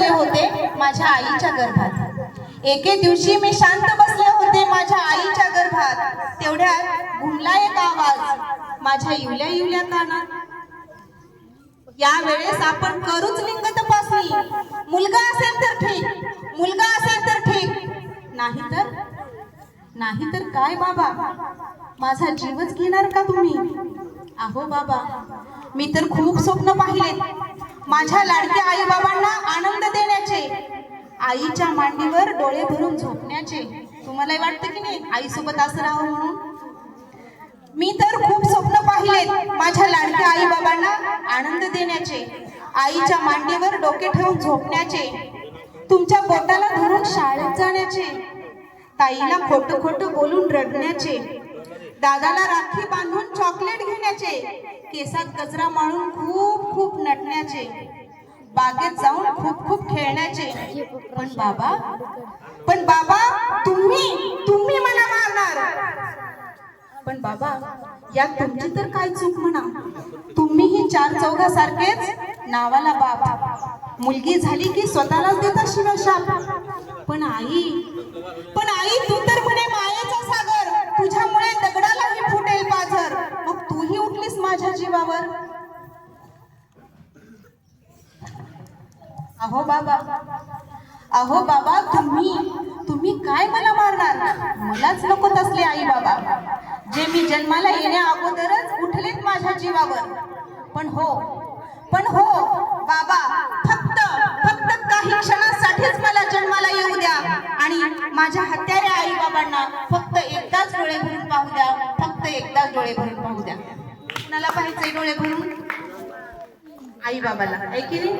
बसले होते माझ्या आईच्या गर्भात। एके दिवशी मी शांत बसले होते माझ्या आईच्या गर्भात। तेवढ्यात घुमला एक आवाज माझ्या इवल्या इवल्या कानात। या वेळेस आपण करूच लिंग तपासणी। मुलगा असेल तर ठीक, मुलगा असेल तर ठीक, नाहीतर काय बाबा, माझा जीवच घेणार का तुम्ही? अहो बाबा, मी तर खूप स्वप्न पाहिले माझ्या लाडक्या आई बाबांना आनंद देण्याचे, आईच्या मांडीवर डोळे भरून झोपण्याचे। तुम्हालाही वाटतं की नाही आईसोबत असं राहावं म्हणून? मी तर खूप स्वप्न पाहिलेत माझ्या लाडक्या आई बाबांना आनंद देण्याचे, आईच्या मांडीवर डोके ठेवून झोपण्याचे, तुमच्या बोटाला धरून शाळेत जाण्याचे, ताईला खोटं खोटं बोलून रडण्याचे, दादाला राखी बांधून चॉकलेट घेण्याचे, केसात गजरा माळून खूप खूप नटण्याचे, बागेत जाऊन खूप खूप खेळण्याचे। पण बाबा तुम्ही मला मारणार। पण बाबा, यात तुमची तर काय चूक म्हणा? तुम्हीही चार चौघासारखेच नावाला बाप, मुलगी झाली की स्वतःलाच देता शिव्या शाप। पण आई तू तर म्हणे मायेचा सागर, तुझ्यामुळे दगडालाही फुटेल पाझर, मग तूही उठलीस माझ्या जीवावर। अहो बाबा, तुम्ही काय मला मारणार? मलाच नको तसले आई बाबा, जे मी जन्माला येण्या अगोदरच उठलेत माझ्या जीवावर। पण हो बाबा, फक्त काही क्षणासाठीच मला जन्माला येऊ द्या आणि माझ्या हत्याऱ्या आई बाबांना फक्त एकदाच डोळे भरून पाहू द्या, फक्त एकदाच डोळे भरून पाहू द्या। कुणाला पाहायचंय डोळे भरून? आई बाबाला, आहे की नाही?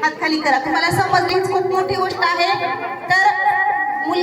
हात खाली करा, तुम्हाला समजलीच खूप मोठी गोष्ट आहे। तर